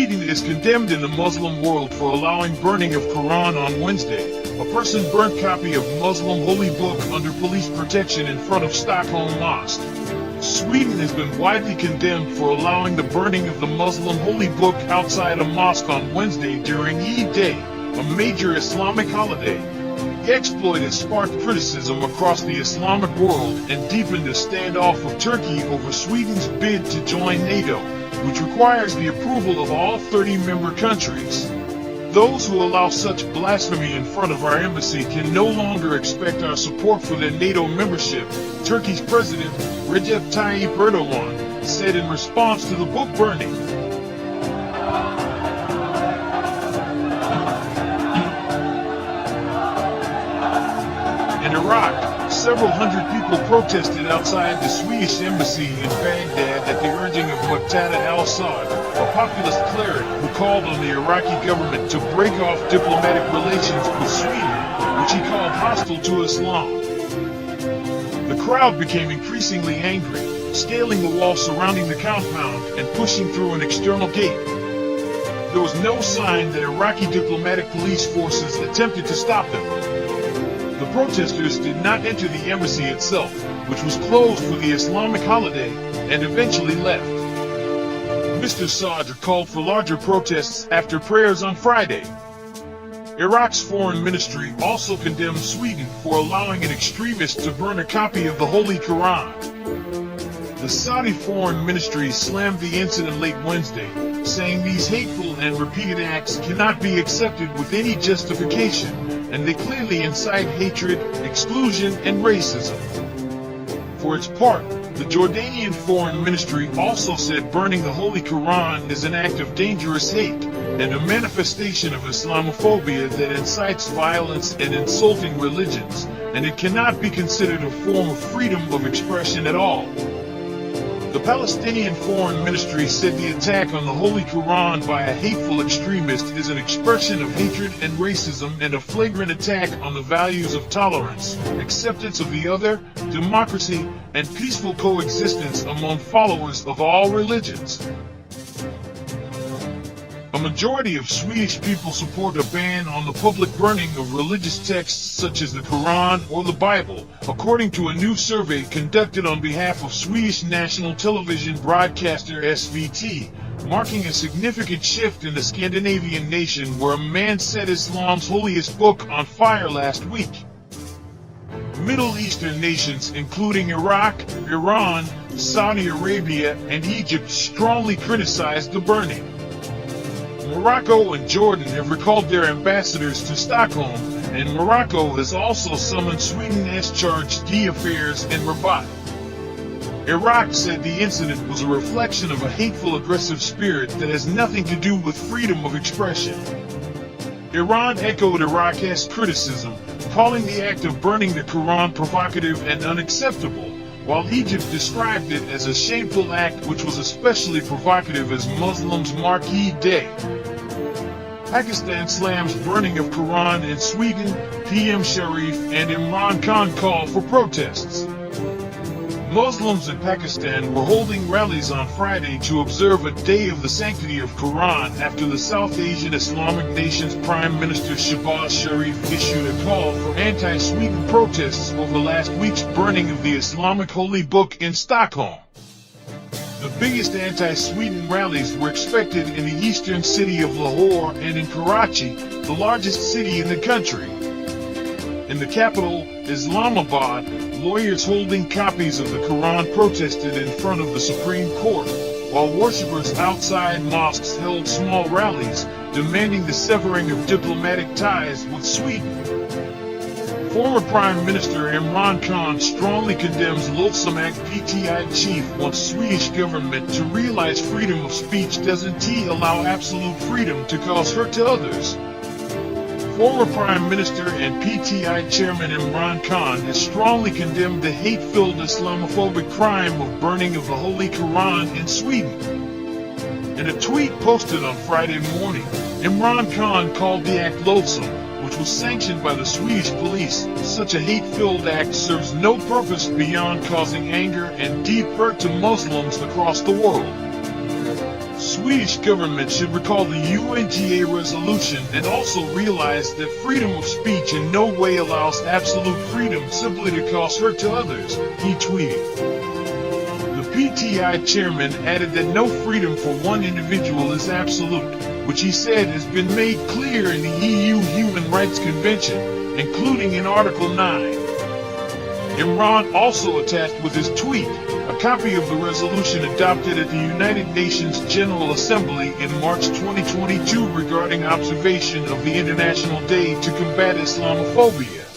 Sweden is condemned in the Muslim world for allowing burning of Quran on Wednesday. A person burnt copy of Muslim holy book under police protection in front of Stockholm Mosque. Sweden has been widely condemned for allowing the burning of the Muslim holy book outside a mosque on Wednesday during Eid Day, a major Islamic holiday. The exploit has sparked criticism across the Islamic world and deepened a standoff with Turkey over Sweden's bid to join NATO, which requires the approval of all 30 member countries. Those who allow such blasphemy in front of our embassy can no longer expect our support for their NATO membership, Turkey's President Recep Tayyip Erdogan said in response to the book burning. In Iraq, several hundred people protested outside the Swedish embassy in Baghdad at the urging of Muqtada al-Sadr, a populist cleric who called on the Iraqi government to break off diplomatic relations with Sweden, which he called hostile to Islam. The crowd became increasingly angry, scaling the wall surrounding the compound and pushing through an external gate. There was no sign that Iraqi diplomatic police forces attempted to stop them. The protesters did not enter the embassy itself, which was closed for the Islamic holiday, and eventually left. Mr. Sadr called for larger protests after prayers on Friday. Iraq's foreign ministry also condemned Sweden for allowing an extremist to burn a copy of the Holy Quran. The Saudi foreign ministry slammed the incident late Wednesday, saying these hateful and repeated acts cannot be accepted with any justification, and they clearly incite hatred, exclusion, and racism. For its part, the Jordanian foreign ministry also said burning the Holy Quran is an act of dangerous hate and a manifestation of Islamophobia that incites violence and insulting religions, and it cannot be considered a form of freedom of expression at all. The Palestinian Foreign Ministry said the attack on the Holy Quran by a hateful extremist is an expression of hatred and racism and a flagrant attack on the values of tolerance, acceptance of the other, democracy, and peaceful coexistence among followers of all religions. A majority of Swedish people support a ban on the public burning of religious texts such as the Quran or the Bible, according to a new survey conducted on behalf of Swedish national television broadcaster SVT, marking a significant shift in the Scandinavian nation where a man set Islam's holiest book on fire last week. Middle Eastern nations including Iraq, Iran, Saudi Arabia, and Egypt strongly criticized the burning. Morocco and Jordan have recalled their ambassadors to Stockholm, and Morocco has also summoned Sweden as chargé d'affaires in Rabat. Iraq said the incident was a reflection of a hateful, aggressive spirit that has nothing to do with freedom of expression. Iran echoed Iraq's criticism, calling the act of burning the Quran provocative and unacceptable, while Egypt described it as a shameful act which was especially provocative as Muslims mark Eid Day. Pakistan slams burning of Quran in Sweden, PM Sharif and Imran Khan call for protests. Muslims in Pakistan were holding rallies on Friday to observe a day of the sanctity of Quran after the South Asian Islamic nation's Prime Minister Shehbaz Sharif issued a call for anti-Sweden protests over last week's burning of the Islamic holy book in Stockholm. The biggest anti-Sweden rallies were expected in the eastern city of Lahore and in Karachi, the largest city in the country. In the capital, Islamabad, lawyers holding copies of the Quran protested in front of the Supreme Court, while worshippers outside mosques held small rallies, demanding the severing of diplomatic ties with Sweden. Former Prime Minister Imran Khan strongly condemns Lotsamac PTI chief wants Swedish government to realize freedom of speech doesn't allow absolute freedom to cause hurt to others. Former Prime Minister and PTI Chairman Imran Khan has strongly condemned the hate-filled Islamophobic crime of burning of the Holy Quran in Sweden. In a tweet posted on Friday morning, Imran Khan called the act loathsome, which was sanctioned by the Swedish police. Such a hate-filled act serves no purpose beyond causing anger and deep hurt to Muslims across the world. Swedish government should recall the UNGA resolution and also realize that freedom of speech in no way allows absolute freedom simply to cause hurt to others, he tweeted. The PTI chairman added that no freedom for one individual is absolute, which he said has been made clear in the EU Human Rights Convention, including in Article 9. Imran also attached with his tweet a copy of the resolution adopted at the United Nations General Assembly in March 2022 regarding observation of the International Day to Combat Islamophobia.